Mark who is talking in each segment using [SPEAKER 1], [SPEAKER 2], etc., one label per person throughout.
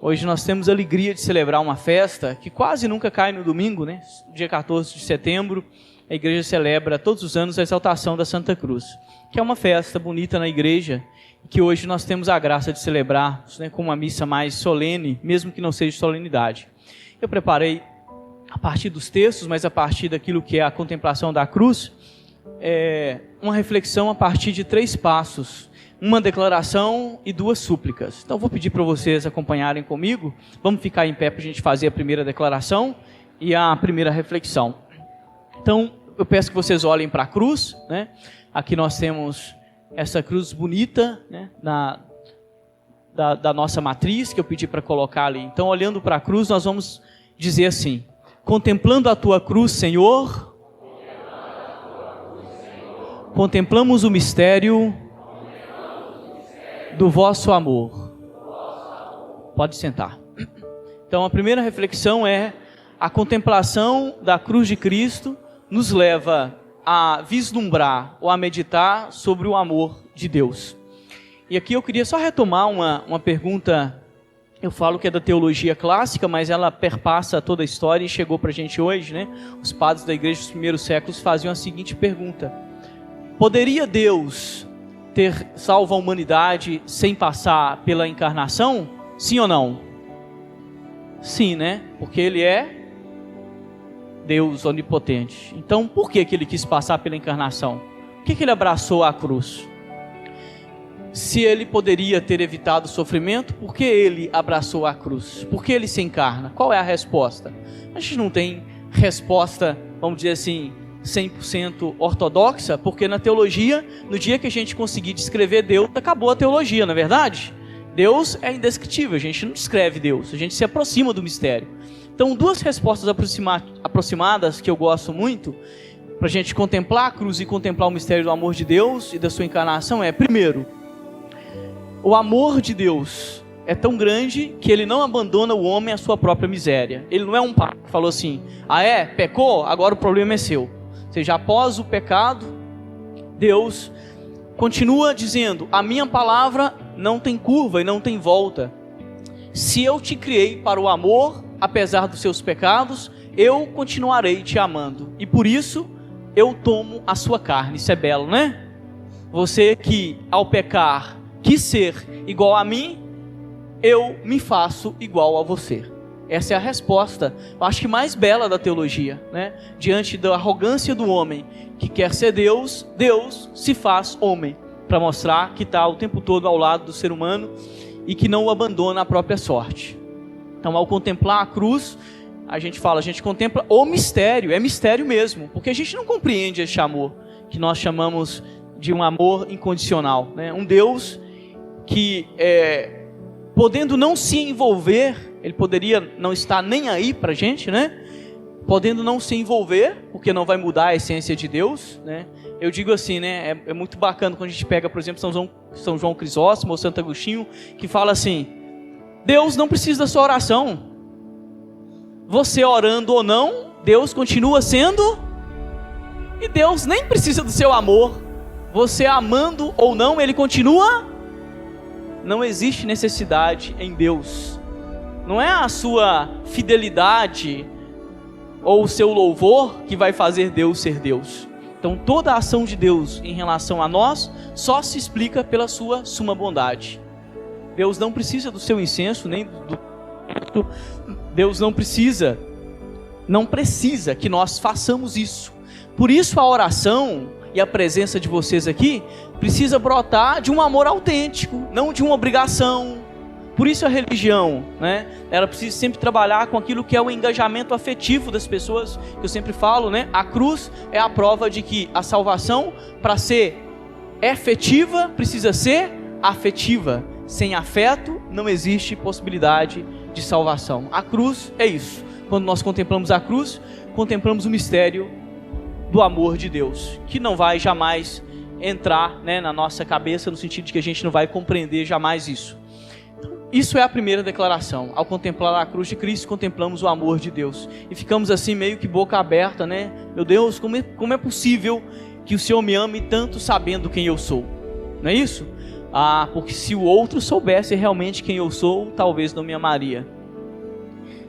[SPEAKER 1] Hoje nós temos a alegria de celebrar uma festa que quase nunca cai no domingo, né? Dia 14 de setembro, a igreja celebra todos os anos a exaltação da Santa Cruz, que é uma festa bonita na igreja, que hoje nós temos a graça de celebrar, né, com uma missa mais solene, mesmo que não seja solenidade. Eu preparei, a partir dos textos, mas a partir daquilo que é a contemplação da cruz, uma reflexão a partir de 3 passos, uma declaração e 2 súplicas. Então vou pedir para vocês acompanharem comigo, vamos ficar em pé para a gente fazer a primeira declaração e a primeira reflexão. Então eu peço que vocês olhem para a cruz, né? Aqui nós temos essa cruz bonita, né, da nossa matriz, que eu pedi para colocar ali. Então, olhando para a cruz, nós vamos dizer assim: contemplando a tua cruz, Senhor, contemplamos o mistério do vosso amor. Pode sentar. Então, a primeira reflexão é: a contemplação da cruz de Cristo nos leva a vislumbrar ou a meditar sobre o amor de Deus. E aqui eu queria só retomar uma pergunta, eu falo que é da teologia clássica, mas ela perpassa toda a história e chegou para a gente hoje, né? Os padres da igreja dos primeiros séculos faziam a seguinte pergunta: poderia Deus ter salvo a humanidade sem passar pela encarnação? Sim ou não? Sim, né? Porque Ele é Deus onipotente. Então, por que Ele quis passar pela encarnação? Por que Ele abraçou a cruz? Se Ele poderia ter evitado o sofrimento, por que Ele abraçou a cruz? Por que Ele se encarna? Qual é a resposta? A gente não tem resposta, vamos dizer assim, 100% ortodoxa, porque na teologia, no dia que a gente conseguir descrever Deus, acabou a teologia, não é verdade? Deus é indescritível, a gente não descreve Deus, a gente se aproxima do mistério. Então, 2 respostas aproximadas que eu gosto muito, para a gente contemplar a cruz e contemplar o mistério do amor de Deus e da sua encarnação é: primeiro, o amor de Deus é tão grande que Ele não abandona o homem à sua própria miséria. Ele não é um pai que falou assim: pecou, agora o problema é seu. Ou seja, após o pecado, Deus continua dizendo: a minha palavra não tem curva e não tem volta. Se eu te criei para o amor, apesar dos seus pecados, eu continuarei te amando. E por isso, eu tomo a sua carne. Isso é belo, né? Você que, ao pecar, quis ser igual a mim, eu me faço igual a você. Essa é a resposta, eu acho que mais bela da teologia, né? Diante da arrogância do homem que quer ser Deus, Deus se faz homem, para mostrar que está o tempo todo ao lado do ser humano e que não o abandona à própria sorte. Então, ao contemplar a cruz, a gente contempla o mistério, é mistério mesmo, porque a gente não compreende esse amor, que nós chamamos de um amor incondicional, né? Um Deus que, podendo não se envolver, Ele poderia não estar nem aí para a gente, né? Podendo não se envolver, porque não vai mudar a essência de Deus, né? Eu digo assim, né? É muito bacana quando a gente pega, por exemplo, São João Crisóstomo ou Santo Agostinho, que fala assim: Deus não precisa da sua oração. Você orando ou não, Deus continua sendo, e Deus nem precisa do seu amor. Você amando ou não, Ele continua. Não existe necessidade em Deus. Não é a sua fidelidade ou o seu louvor que vai fazer Deus ser Deus. Então toda a ação de Deus em relação a nós só se explica pela sua suma bondade. Deus não precisa do seu incenso, nem do... Deus não precisa que nós façamos isso. Por isso a oração e a presença de vocês aqui precisa brotar de um amor autêntico, não de uma obrigação. Por isso a religião, né? Ela precisa sempre trabalhar com aquilo que é o engajamento afetivo das pessoas, que eu sempre falo, né? A cruz é a prova de que a salvação, para ser efetiva, precisa ser afetiva. Sem afeto não existe possibilidade de salvação. A cruz é isso. Quando nós contemplamos a cruz, contemplamos o mistério do amor de Deus, que não vai jamais entrar, né, na nossa cabeça, no sentido de que a gente não vai compreender jamais isso. Isso é a primeira declaração. Ao contemplar a cruz de Cristo, contemplamos o amor de Deus. E ficamos assim meio que boca aberta, né? Meu Deus, como é possível que o Senhor me ame tanto sabendo quem eu sou? Não é isso? porque se o outro soubesse realmente quem eu sou, talvez não me amaria.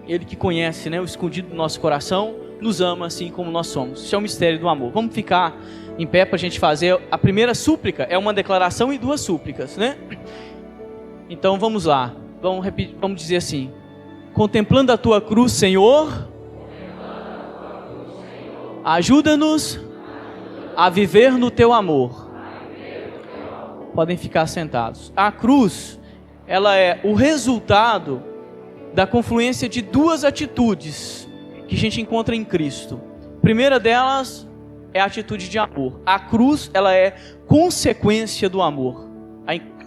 [SPEAKER 1] Ele que conhece, né, o escondido do nosso coração, nos ama assim como nós somos. Isso é o mistério do amor. Vamos ficar em pé para a gente fazer a primeira súplica. É uma declaração e 2 súplicas, né? Então vamos lá. Vamos repetir, vamos dizer assim: contemplando a tua cruz, Senhor, ajuda-nos a viver no teu amor. Podem ficar sentados. A cruz, ela é o resultado da confluência de 2 atitudes que a gente encontra em Cristo. A primeira delas é a atitude de amor. A cruz, ela é consequência do amor.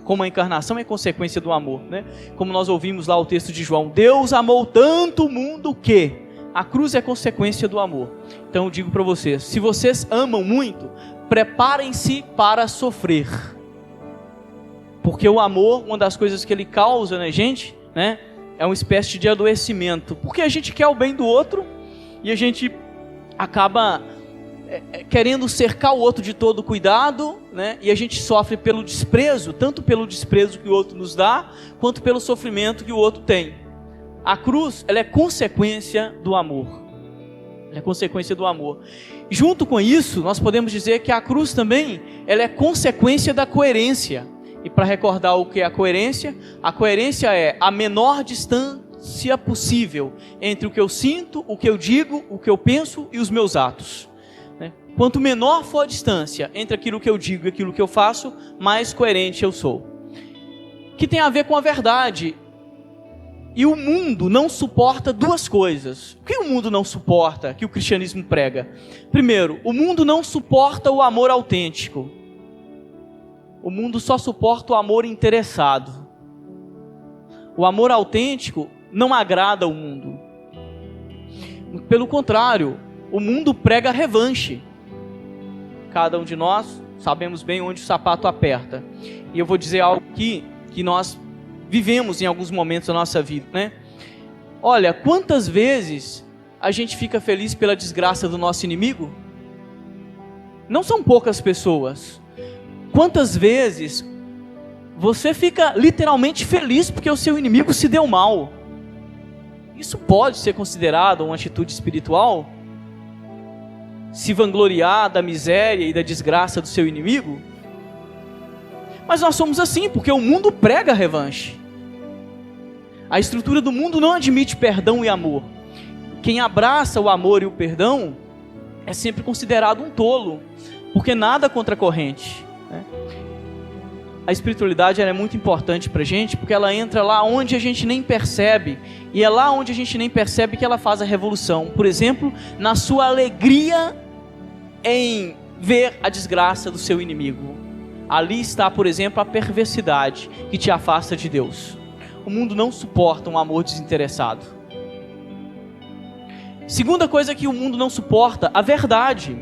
[SPEAKER 1] Como a encarnação é consequência do amor, né? Como nós ouvimos lá o texto de João: Deus amou tanto o mundo que... A cruz é consequência do amor. Então eu digo para vocês, se vocês amam muito, preparem-se para sofrer. Porque o amor, uma das coisas que ele causa na gente, né, é uma espécie de adoecimento. Porque a gente quer o bem do outro e a gente acaba querendo cercar o outro de todo cuidado, né? E a gente sofre pelo desprezo, tanto pelo desprezo que o outro nos dá, quanto pelo sofrimento que o outro tem. A cruz, ela é consequência do amor. Ela é consequência do amor. E junto com isso, nós podemos dizer que a cruz também, ela é consequência da coerência. E para recordar o que é a coerência é a menor distância possível entre o que eu sinto, o que eu digo, o que eu penso e os meus atos. Quanto menor for a distância entre aquilo que eu digo e aquilo que eu faço, mais coerente eu sou. Que tem a ver com a verdade. E o mundo não suporta 2 coisas. O que o mundo não suporta, que o cristianismo prega? Primeiro, o mundo não suporta o amor autêntico. O mundo só suporta o amor interessado. O amor autêntico não agrada ao mundo. Pelo contrário, o mundo prega revanche. Cada um de nós sabemos bem onde o sapato aperta. E eu vou dizer algo aqui que nós vivemos em alguns momentos da nossa vida, né? Olha, quantas vezes a gente fica feliz pela desgraça do nosso inimigo? Não são poucas pessoas. Quantas vezes você fica literalmente feliz porque o seu inimigo se deu mal? Isso pode ser considerado uma atitude espiritual? Se vangloriar da miséria e da desgraça do seu inimigo? Mas nós somos assim, porque o mundo prega revanche. A estrutura do mundo não admite perdão e amor. Quem abraça o amor e o perdão é sempre considerado um tolo, porque nada contra a corrente, né? A espiritualidade ela é muito importante para a gente, porque ela entra lá onde a gente nem percebe, e é lá onde a gente nem percebe que ela faz a revolução. Por exemplo, na sua alegria em ver a desgraça do seu inimigo. Ali está, por exemplo, a perversidade que te afasta de Deus. O mundo não suporta um amor desinteressado. Segunda coisa que o mundo não suporta, a verdade.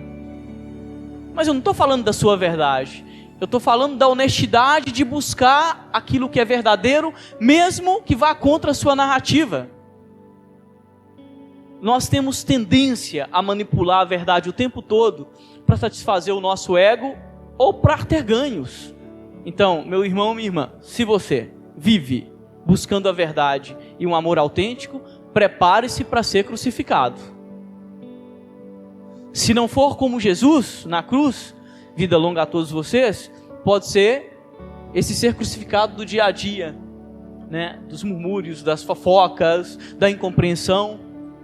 [SPEAKER 1] Mas eu não estou falando da sua verdade. Eu estou falando da honestidade de buscar aquilo que é verdadeiro, mesmo que vá contra a sua narrativa. Nós temos tendência a manipular a verdade o tempo todo para satisfazer o nosso ego ou para ter ganhos. Então, meu irmão, minha irmã, se você vive buscando a verdade e um amor autêntico, prepare-se para ser crucificado. Se não for como Jesus na cruz, vida longa a todos vocês, pode ser esse ser crucificado do dia a dia, né? Dos murmúrios, das fofocas, da incompreensão,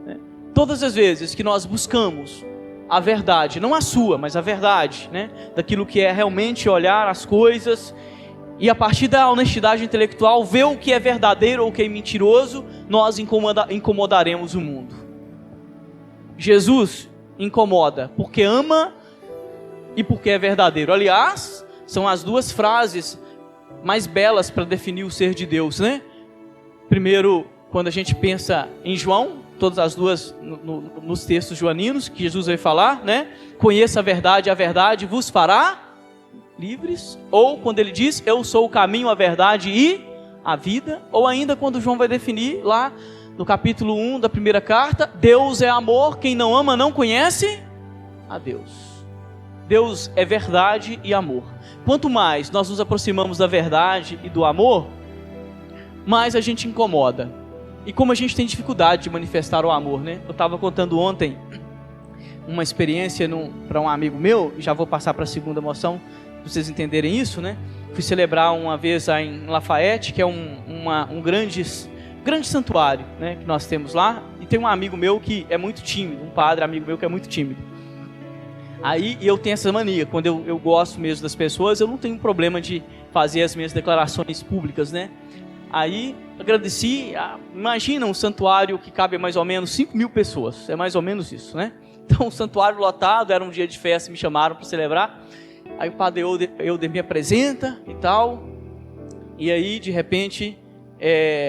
[SPEAKER 1] né? Todas as vezes que nós buscamos a verdade, não a sua, mas a verdade, né? Daquilo que é realmente olhar as coisas e a partir da honestidade intelectual ver o que é verdadeiro ou o que é mentiroso, nós incomodaremos o mundo. Jesus incomoda porque ama e porque é verdadeiro. Aliás, são as 2 frases mais belas para definir o ser de Deus, né? Primeiro, quando a gente pensa em João, todas as 2 nos textos joaninos que Jesus vai falar, né? Conheça a verdade vos fará livres. Ou quando ele diz, eu sou o caminho, a verdade e a vida. Ou ainda quando João vai definir lá no capítulo 1 da primeira carta, Deus é amor, quem não ama não conhece a Deus. Deus é verdade e amor. Quanto mais nós nos aproximamos da verdade e do amor, mais a gente incomoda. E como a gente tem dificuldade de manifestar o amor, né? Eu estava contando ontem uma experiência para um amigo meu, e já vou passar para a segunda moção, para vocês entenderem isso, né? Fui celebrar uma vez em Lafayette, que é um grande santuário, né, que nós temos lá, e tem um amigo meu que é muito tímido, um padre amigo meu que é muito tímido. Aí eu tenho essa mania, quando eu gosto mesmo das pessoas, eu não tenho problema de fazer as minhas declarações públicas, né? Aí agradeci, imagina um santuário que cabe mais ou menos 5.000 pessoas, é mais ou menos isso, né? Então, um santuário lotado, era um dia de festa, me chamaram para celebrar. Aí o padre Euder me apresenta e tal. E aí, de repente,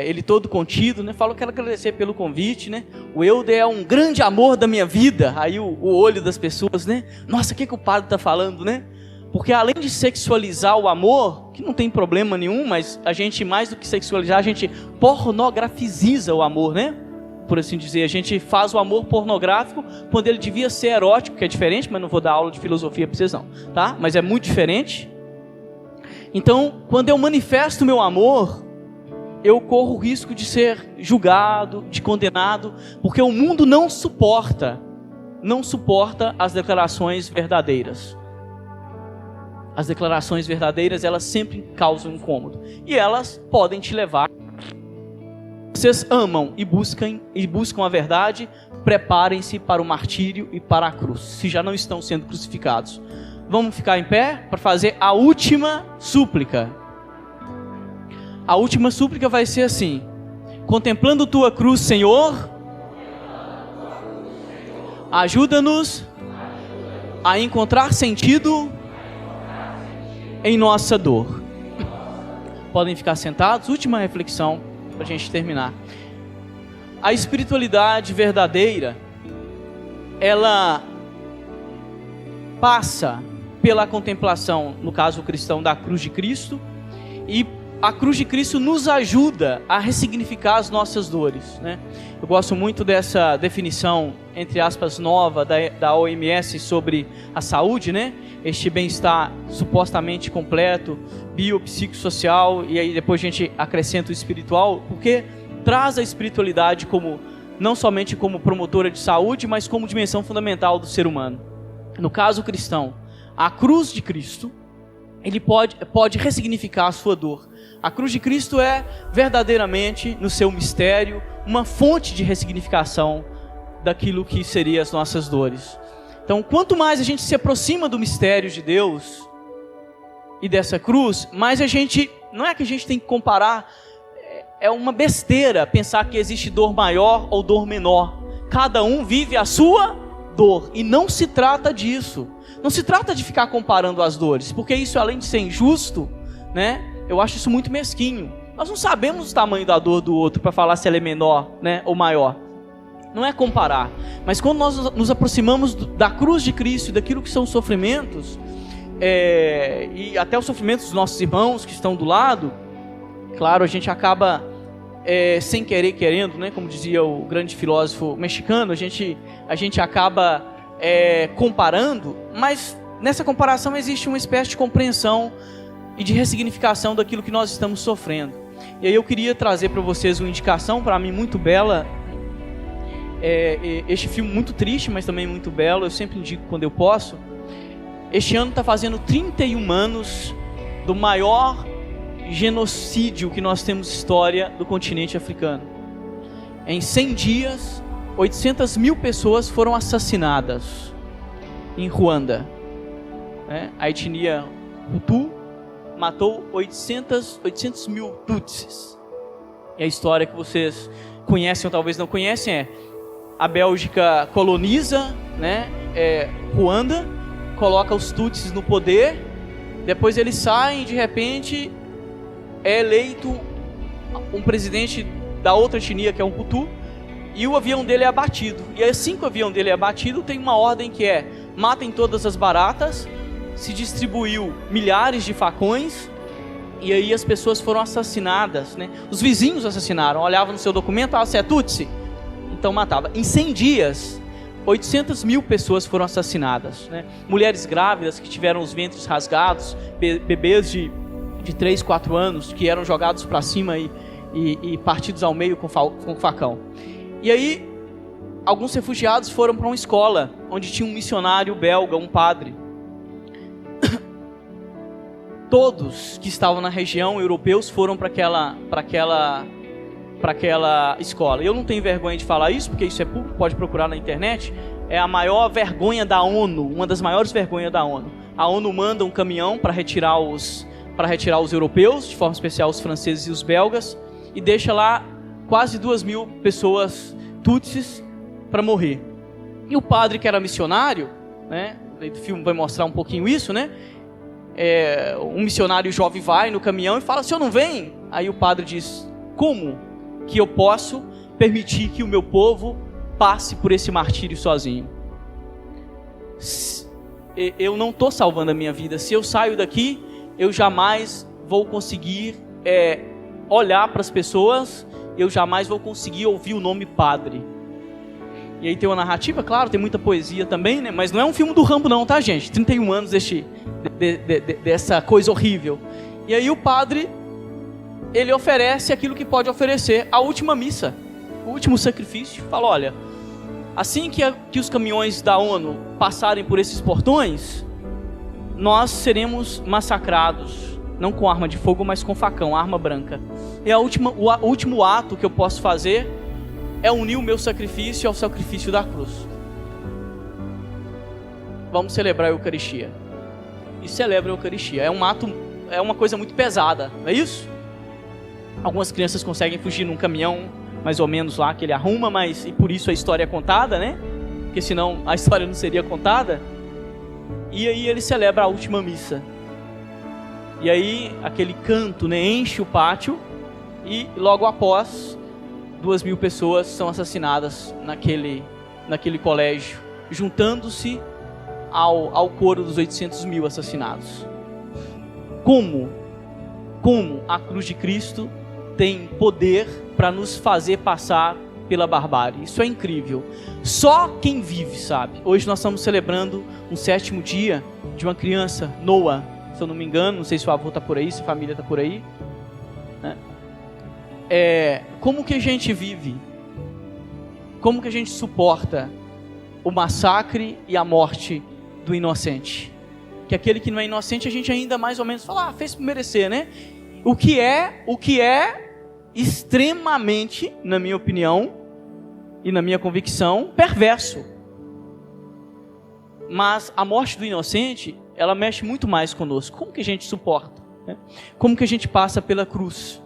[SPEAKER 1] ele todo contido, né? Fala, quero agradecer pelo convite, né? O Euder é um grande amor da minha vida. Aí o olho das pessoas, né? Nossa, o que o padre está falando, né? Porque além de sexualizar o amor, que não tem problema nenhum, mas a gente, mais do que sexualizar, a gente pornografiziza o amor, né? Por assim dizer, a gente faz o amor pornográfico quando ele devia ser erótico, que é diferente, mas não vou dar aula de filosofia para vocês não, tá? Mas é muito diferente. Então, quando eu manifesto o meu amor, eu corro o risco de ser julgado, de condenado, porque o mundo não suporta as declarações verdadeiras. As declarações verdadeiras, elas sempre causam incômodo, e elas podem te levar. Vocês amam e buscam a verdade, preparem-se para o martírio e para a cruz, se já não estão sendo crucificados. Vamos ficar em pé para fazer a última súplica. A última súplica vai ser assim: contemplando tua cruz, Senhor, ajuda-nos a encontrar sentido em nossa dor. Podem ficar sentados. Última reflexão para a gente terminar. A espiritualidade verdadeira, ela passa pela contemplação, no caso cristão, da cruz de Cristo, e a cruz de Cristo nos ajuda a ressignificar as nossas dores, né? Eu gosto muito dessa definição, entre aspas, nova da OMS sobre a saúde, né? Este bem-estar supostamente completo, biopsicossocial, e aí depois a gente acrescenta o espiritual, porque traz a espiritualidade como, não somente como promotora de saúde, mas como dimensão fundamental do ser humano. No caso cristão, a cruz de Cristo, ele pode ressignificar a sua dor. A cruz de Cristo é verdadeiramente, no seu mistério, uma fonte de ressignificação daquilo que seriam as nossas dores. Então, quanto mais a gente se aproxima do mistério de Deus e dessa cruz, mais a gente, não é que a gente tem que comparar, é uma besteira pensar que existe dor maior ou dor menor. Cada um vive a sua dor, e não se trata disso. Não se trata de ficar comparando as dores, porque isso, além de ser injusto, né, eu acho isso muito mesquinho. Nós não sabemos o tamanho da dor do outro para falar se ela é menor, né, ou maior. Não é comparar. Mas quando nós nos aproximamos da cruz de Cristo e daquilo que são os sofrimentos, e até os sofrimentos dos nossos irmãos que estão do lado, claro, a gente acaba sem querer querendo, né, como dizia o grande filósofo mexicano, a gente acaba comparando, mas nessa comparação existe uma espécie de compreensão e de ressignificação daquilo que nós estamos sofrendo. E aí eu queria trazer para vocês uma indicação, para mim muito bela, este filme muito triste, mas também muito belo, eu sempre indico quando eu posso. Este ano está fazendo 31 anos do maior genocídio que nós temos história do continente africano. Em 100 dias, 800 mil pessoas foram assassinadas em Ruanda. A etnia Hutu matou 800 mil Tutsis. E a história que vocês conhecem ou talvez não conhecem a Bélgica coloniza, né, Ruanda, coloca os Tutsis no poder, depois eles saem e de repente é eleito um presidente da outra etnia, que é um Hutu, e o avião dele é abatido. E assim que o avião dele é abatido, tem uma ordem que matem todas as baratas. Se distribuiu milhares de facões, e aí as pessoas foram assassinadas, né? Os vizinhos assassinaram, olhavam no seu documento, você é Tutsi? Então matava. Em 100 dias, 800 mil pessoas foram assassinadas, né? Mulheres grávidas que tiveram os ventres rasgados, bebês de 3, 4 anos que eram jogados para cima e partidos ao meio com facão. E aí, alguns refugiados foram para uma escola onde tinha um missionário belga, um padre. Todos que estavam na região, europeus, foram para aquela escola. Eu não tenho vergonha de falar isso, porque isso é público, pode procurar na internet. É a maior vergonha da ONU, uma das maiores vergonhas da ONU. A ONU manda um caminhão para retirar os europeus, de forma especial os franceses e os belgas, e deixa lá quase 2.000 pessoas tutsis para morrer. E o padre, que era missionário, né, o filme vai mostrar um pouquinho isso, né? Um missionário jovem vai no caminhão e fala: "O senhor não vem?" Aí o padre diz: "Como que eu posso permitir que o meu povo passe por esse martírio sozinho? Eu não estou salvando a minha vida. Se eu saio daqui, eu jamais vou conseguir olhar para as pessoas, eu jamais vou conseguir ouvir o nome padre." E aí tem uma narrativa, claro, tem muita poesia também, né? Mas não é um filme do Rambo não, tá, gente? 31 anos dessa coisa horrível. E aí o padre, ele oferece aquilo que pode oferecer, a última missa, o último sacrifício. Fala: "Olha, assim que os caminhões da ONU passarem por esses portões, nós seremos massacrados, não com arma de fogo, mas com facão, arma branca. E o último ato que eu posso fazer é unir o meu sacrifício ao sacrifício da cruz. Vamos celebrar a Eucaristia." E celebra a Eucaristia. É um ato, é uma coisa muito pesada, não é isso? Algumas crianças conseguem fugir num caminhão, mais ou menos lá, que ele arruma, e por isso a história é contada, né? Porque senão a história não seria contada. E aí ele celebra a última missa. E aí aquele canto, né, enche o pátio, e logo após 2.000 pessoas são assassinadas naquele colégio, juntando-se ao coro dos 800 mil assassinados. Como a cruz de Cristo tem poder para nos fazer passar pela barbárie. Isso é incrível. Só quem vive sabe. Hoje nós estamos celebrando um 7º dia de uma criança, Noah, se eu não me engano, não sei se o avô está por aí, se a família está por aí, né? Como que a gente vive? Como que a gente suporta o massacre e a morte do inocente? Que aquele que não é inocente, a gente ainda mais ou menos fala: fez por merecer, né? O que é extremamente, na minha opinião e na minha convicção, perverso. Mas a morte do inocente, ela mexe muito mais conosco. Como que a gente suporta, né? Como que a gente passa pela cruz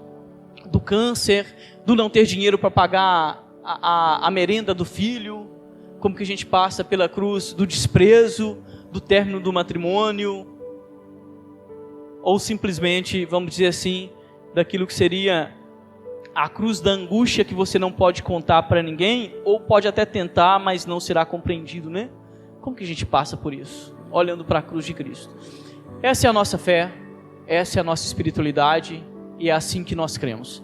[SPEAKER 1] do câncer, do não ter dinheiro para pagar a merenda do filho? Como que a gente passa pela cruz do desprezo, do término do matrimônio, ou simplesmente, vamos dizer assim, daquilo que seria a cruz da angústia, que você não pode contar para ninguém, ou pode até tentar, mas não será compreendido, né? Como que a gente passa por isso? Olhando para a cruz de Cristo. Essa é a nossa fé, essa é a nossa espiritualidade, e é assim que nós cremos.